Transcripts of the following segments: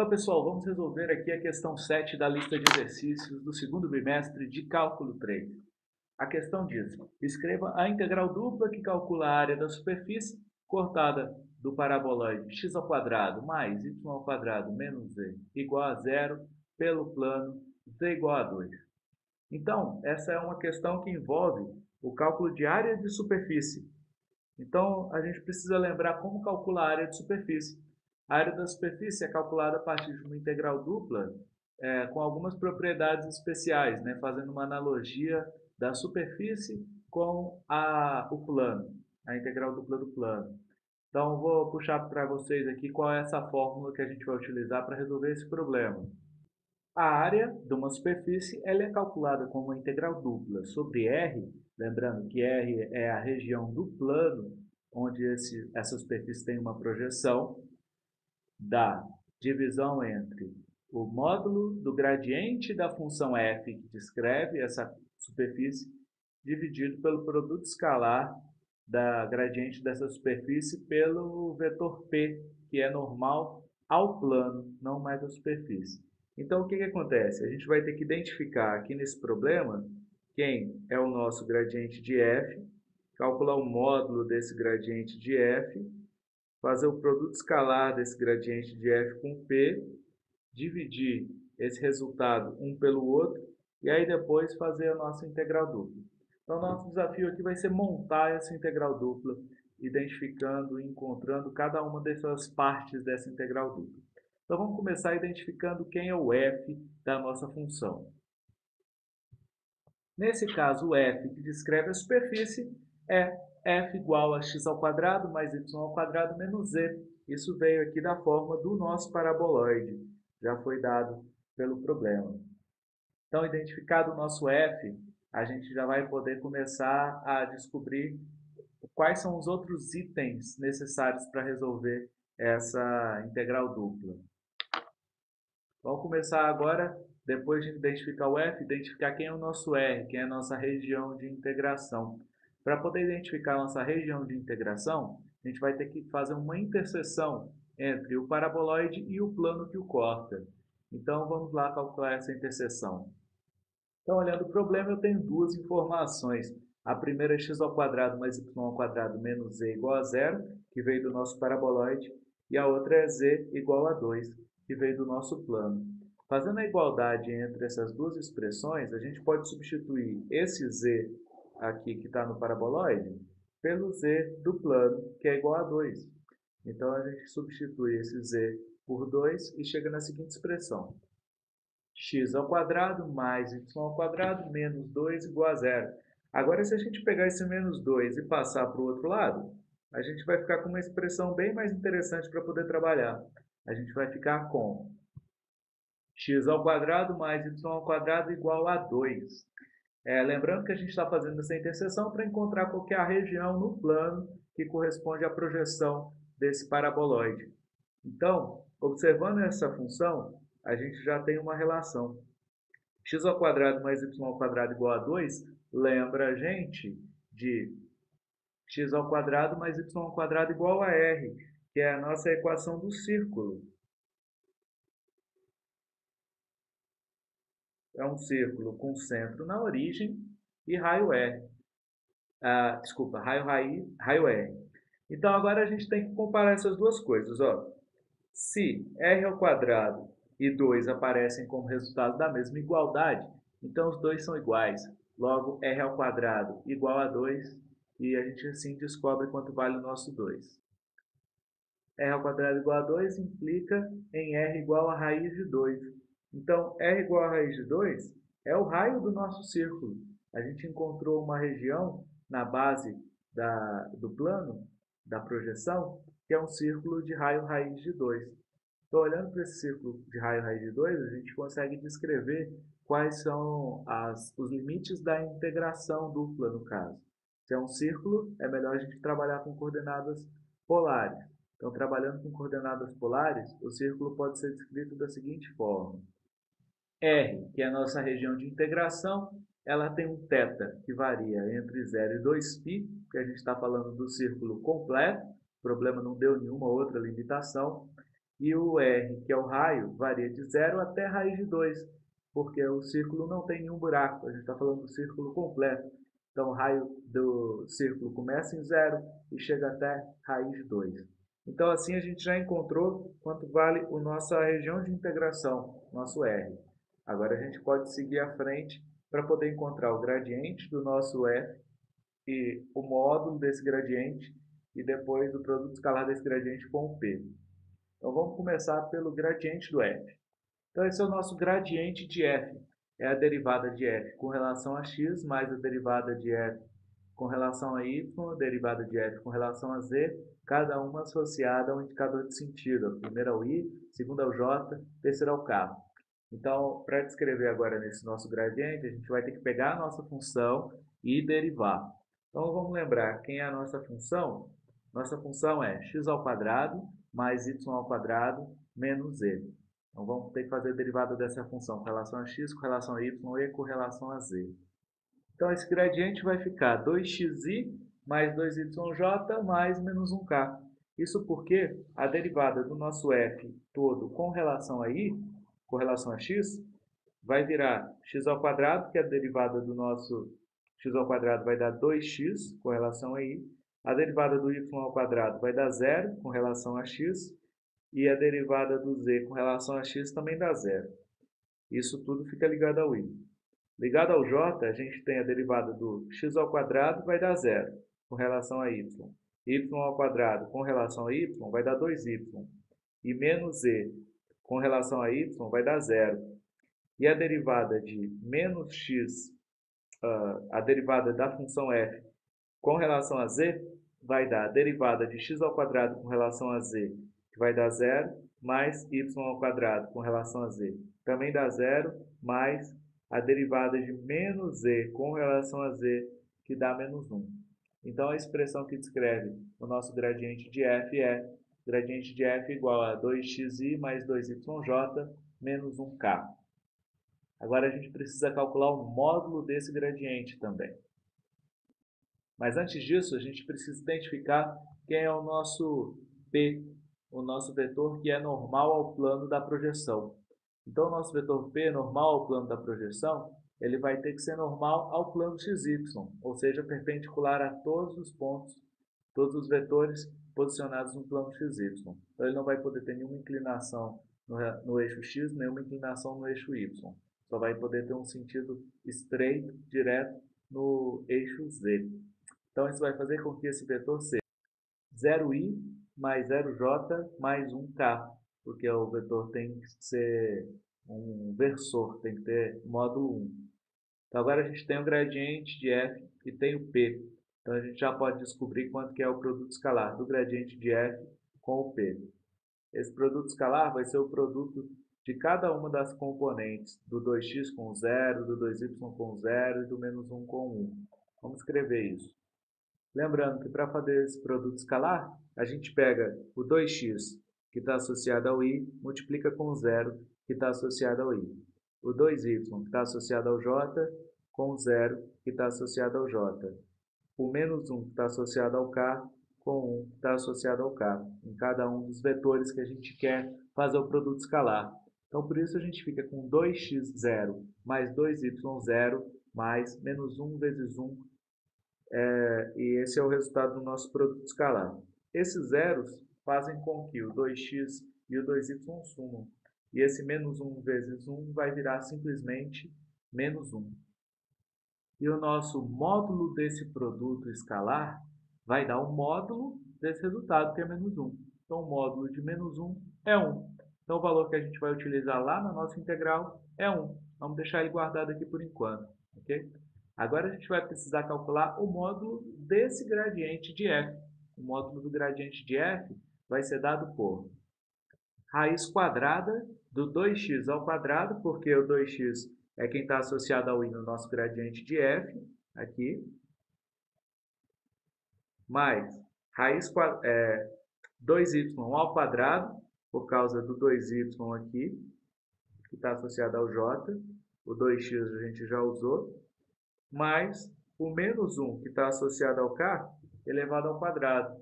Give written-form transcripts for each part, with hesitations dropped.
Então, pessoal, vamos resolver aqui a questão 7 da lista de exercícios do segundo bimestre de Cálculo 3. A questão diz: escreva a integral dupla que calcula a área da superfície cortada do paraboloide x² mais y² menos z igual a zero pelo plano z igual a 2. Então, essa é uma questão que envolve o cálculo de área de superfície. Então, a gente precisa lembrar como calcular a área de superfície. A área da superfície é calculada a partir de uma integral dupla com algumas propriedades especiais, né? Fazendo uma analogia da superfície com o plano, a integral dupla do plano. Então, vou puxar para vocês aqui qual é essa fórmula que a gente vai utilizar para resolver esse problema. A área de uma superfície ela é calculada como uma integral dupla sobre R, lembrando que R é a região do plano onde essa superfície tem uma projeção, da divisão entre o módulo do gradiente da função f, que descreve essa superfície, dividido pelo produto escalar da gradiente dessa superfície pelo vetor p, que é normal ao plano, não mais à superfície. Então, o que acontece? A gente vai ter que identificar aqui nesse problema quem é o nosso gradiente de f, calcular o módulo desse gradiente de f, fazer o produto escalar desse gradiente de f com p, dividir esse resultado um pelo outro, e aí depois fazer a nossa integral dupla. Então, nosso desafio aqui vai ser montar essa integral dupla, identificando e encontrando cada uma dessas partes dessa integral dupla. Então, vamos começar identificando quem é o f da nossa função. Nesse caso, o f que descreve a superfície é f igual a x² mais y² menos z. Isso veio aqui da forma do nosso paraboloide, já foi dado pelo problema. Então, identificado o nosso f, a gente já vai poder começar a descobrir quais são os outros itens necessários para resolver essa integral dupla. Vamos começar agora, depois de identificar o f, identificar quem é o nosso r, quem é a nossa região de integração. Para poder identificar a nossa região de integração, a gente vai ter que fazer uma interseção entre o paraboloide e o plano que o corta. Então, vamos lá calcular essa interseção. Então, olhando o problema, eu tenho duas informações. A primeira é x² mais y² menos z igual a zero, que veio do nosso paraboloide, e a outra é z igual a 2, que veio do nosso plano. Fazendo a igualdade entre essas duas expressões, a gente pode substituir esse z aqui que está no paraboloide pelo z do plano, que é igual a 2. Então, a gente substitui esse z por 2 e chega na seguinte expressão: x² mais y² menos 2 igual a zero. Agora, se a gente pegar esse menos 2 e passar para o outro lado, a gente vai ficar com uma expressão bem mais interessante para poder trabalhar. A gente vai ficar com x² mais y² igual a 2. Lembrando que a gente está fazendo essa interseção para encontrar qual que é a região no plano que corresponde à projeção desse paraboloide. Então, observando essa função, a gente já tem uma relação. x² mais y² igual a 2 lembra a gente de x² mais y² igual a r, que é a nossa equação do círculo. É um círculo com centro na origem e raio R. Raio R. Então, agora a gente tem que comparar essas duas coisas. Se r ao quadrado e 2 aparecem como resultado da mesma igualdade, então os dois são iguais. Logo, r ao quadrado igual a 2, e a gente assim descobre quanto vale o nosso 2. R ao quadrado igual a 2 implica em r igual a raiz de 2. Então, r igual a raiz de 2 é o raio do nosso círculo. A gente encontrou uma região na base do plano, da projeção, que é um círculo de raio raiz de 2. Então, olhando para esse círculo de raio raiz de 2, a gente consegue descrever quais são os limites da integração dupla, no caso. Se é um círculo, é melhor a gente trabalhar com coordenadas polares. Então, trabalhando com coordenadas polares, o círculo pode ser descrito da seguinte forma. R, que é a nossa região de integração, ela tem um θ que varia entre 0 e 2π, que a gente está falando do círculo completo, o problema não deu nenhuma outra limitação. E o r, que é o raio, varia de 0 até raiz de 2, porque o círculo não tem nenhum buraco, a gente está falando do círculo completo. Então, o raio do círculo começa em 0 e chega até raiz de 2. Então, assim, a gente já encontrou quanto vale a nossa região de integração, nosso R. Agora, a gente pode seguir à frente para poder encontrar o gradiente do nosso F e o módulo desse gradiente e depois o produto escalar desse gradiente com o P. Então, vamos começar pelo gradiente do F. Então, esse é o nosso gradiente de F. É a derivada de F com relação a x, mais a derivada de F com relação a y, a derivada de F com relação a z, cada uma associada a um indicador de sentido. A primeira ao i, a segunda ao j, a terceira ao k. Então, para descrever agora nesse nosso gradiente, a gente vai ter que pegar a nossa função e derivar. Então, vamos lembrar quem é a nossa função? Nossa função é x ao quadrado mais y ao quadrado menos z. Então, vamos ter que fazer a derivada dessa função com relação a x, com relação a y e com relação a z. Então, esse gradiente vai ficar 2xi mais 2yj mais menos 1k. Isso porque a derivada do nosso f todo com relação a i, com relação a x, vai virar x ao quadrado, que é a derivada do nosso x ao quadrado vai dar 2x com relação a i. A derivada do y ao quadrado vai dar 0 com relação a x. E a derivada do z com relação a x também dá 0. Isso tudo fica ligado ao i. Ligado ao j, a gente tem a derivada do x ao quadrado vai dar 0 com relação a y. Y ao quadrado com relação a y vai dar 2y. E menos z com relação a y vai dar 0. E a derivada de menos x, a derivada da função f com relação a z, vai dar a derivada de x ao quadrado com relação a z, que vai dar 0, mais y ao quadrado com relação a z, também dá 0, mais a derivada de menos z com relação a z, que dá menos 1. Então, a expressão que descreve o nosso gradiente de f é gradiente de f igual a 2xi mais 2yj menos 1k. Agora, a gente precisa calcular o módulo desse gradiente também. Mas antes disso, a gente precisa identificar quem é o nosso P, o nosso vetor que é normal ao plano da projeção. Então, o nosso vetor P, normal ao plano da projeção, ele vai ter que ser normal ao plano XY, ou seja, perpendicular a todos os pontos, todos os vetores posicionados no plano XY. Então, ele não vai poder ter nenhuma inclinação no eixo X, nenhuma inclinação no eixo Y. Só vai poder ter um sentido estreito, direto, no eixo Z. Então, isso vai fazer com que esse vetor seja 0i mais 0j mais 1k, porque o vetor tem que ser um versor, tem que ter módulo 1. Então, agora a gente tem o gradiente de f e tem o p. Então, a gente já pode descobrir quanto que é o produto escalar do gradiente de f com o p. Esse produto escalar vai ser o produto de cada uma das componentes, do 2x com 0, do 2y com 0 e do menos 1 com 1. Vamos escrever isso. Lembrando que para fazer esse produto escalar, a gente pega o 2x, que está associado ao i, multiplica com o 0, que está associado ao i. O 2y, que está associado ao j, com o 0, que está associado ao j. O menos 1, que está associado ao k, com 1, que está associado ao k, em cada um dos vetores que a gente quer fazer o produto escalar. Então, por isso, a gente fica com 2x0 mais 2y0 mais menos 1 vezes 1, e esse é o resultado do nosso produto escalar. Esses zeros fazem com que o 2x e o 2y sumam. E esse menos 1 vezes 1 vai virar simplesmente menos 1. E o nosso módulo desse produto escalar vai dar o módulo desse resultado, que é menos 1. Então, o módulo de menos 1 é 1. Então, o valor que a gente vai utilizar lá na nossa integral é 1. Vamos deixar ele guardado aqui por enquanto. Ok? Agora a gente vai precisar calcular o módulo desse gradiente de f. O módulo do gradiente de f vai ser dado por raiz quadrada do 2x ao quadrado, porque o 2x é quem está associado ao i no nosso gradiente de f, aqui, mais raiz 2y ao quadrado, por causa do 2y aqui, que está associado ao j, o 2x a gente já usou, mais o menos 1, que está associado ao k, elevado ao quadrado.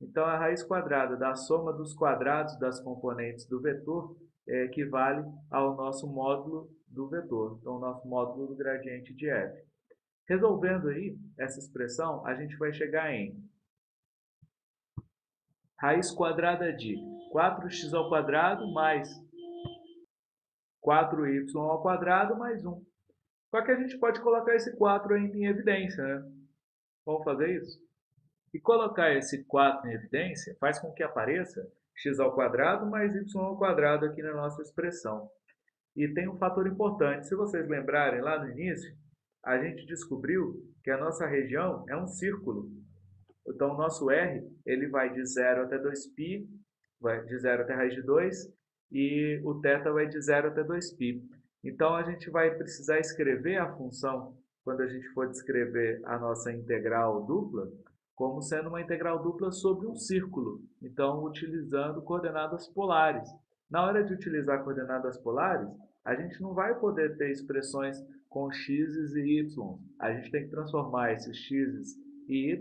Então, a raiz quadrada da soma dos quadrados das componentes do vetor equivale ao nosso módulo do vetor, então o nosso módulo do gradiente de f. Resolvendo aí essa expressão, a gente vai chegar em raiz quadrada de 4x² mais 4y² mais 1. Só que a gente pode colocar esse 4 ainda em evidência, né? Vamos fazer isso? E colocar esse 4 em evidência faz com que apareça x² mais y² aqui na nossa expressão. E tem um fator importante. Se vocês lembrarem lá no início, a gente descobriu que a nossa região é um círculo. Então, o nosso R ele vai de 0 até 2π, vai de 0 até raiz de 2, e o θ vai de 0 até 2π. Então, a gente vai precisar escrever a função, quando a gente for descrever a nossa integral dupla, como sendo uma integral dupla sobre um círculo. Então, utilizando coordenadas polares. Na hora de utilizar coordenadas polares, a gente não vai poder ter expressões com x e y. A gente tem que transformar esses x e y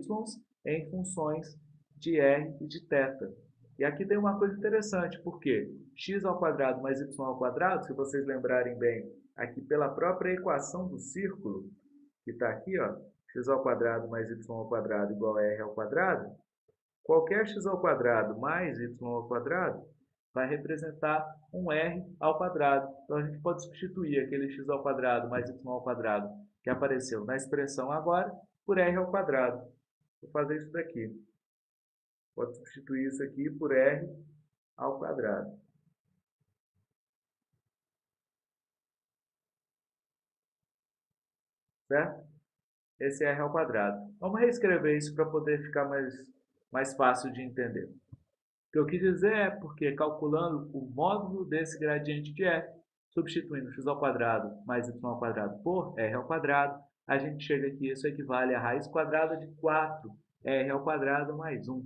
em funções de r e de θ. E aqui tem uma coisa interessante, porque x² mais y², se vocês lembrarem bem, aqui pela própria equação do círculo, que está aqui, ó, x² mais y² igual a r², qualquer x² mais y² vai representar um r². Então, a gente pode substituir aquele x² mais y² que apareceu na expressão agora por r². Vou fazer isso daqui. Pode substituir isso aqui por r². Certo? Esse é r². Vamos reescrever isso para poder ficar mais fácil de entender. O que eu quis dizer é porque calculando o módulo desse gradiente de f, substituindo x² mais y² por r², a gente chega aqui, isso equivale a raiz quadrada de 4r² mais 1.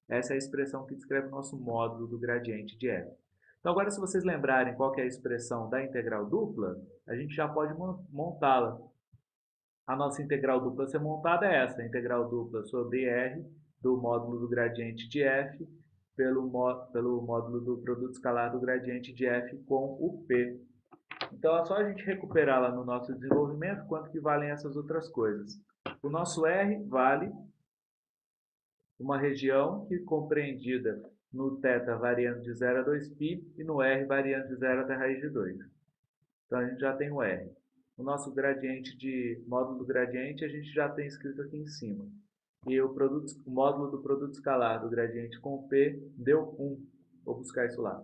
Essa é a expressão que descreve o nosso módulo do gradiente de f. Então, agora, se vocês lembrarem qual que é a expressão da integral dupla, a gente já pode montá-la. A nossa integral dupla a ser montada é essa, a integral dupla sobre r do módulo do gradiente de f pelo módulo do produto escalar do gradiente de f com o p. Então, é só a gente recuperar lá no nosso desenvolvimento quanto que valem essas outras coisas. O nosso r vale uma região que compreendida no θ variando de 0 a 2π e no r variando de 0 até a raiz de 2. Então, a gente já tem o r. O nosso gradiente de módulo do gradiente a gente já tem escrito aqui em cima. E o módulo do produto escalar do gradiente com P deu 1. Vou buscar isso lá.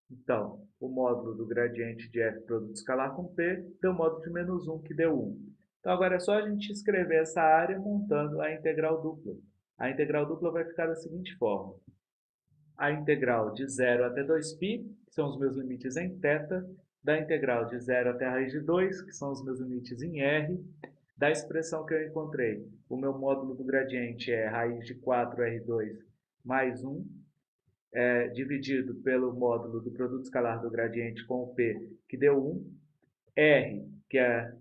Então, o módulo do gradiente de f produto escalar com P deu módulo de menos 1, que deu 1. Então, agora é só a gente escrever essa área montando a integral dupla. A integral dupla vai ficar da seguinte forma. A integral de 0 até 2π, que são os meus limites em θ, da integral de 0 até a raiz de 2, que são os meus limites em r, da expressão que eu encontrei. O meu módulo do gradiente é raiz de 4r2 mais 1, dividido pelo módulo do produto escalar do gradiente com o p, que deu 1, r, que é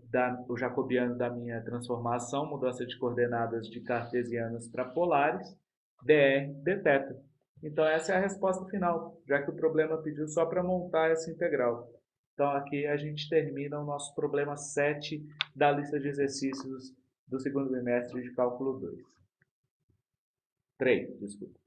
o jacobiano da minha transformação, mudança de coordenadas de cartesianas para polares, dr dθ. Então, essa é a resposta final, já que o problema pediu só para montar essa integral. Então, aqui a gente termina o nosso problema 7 da lista de exercícios do segundo bimestre de cálculo 2. 3, desculpa.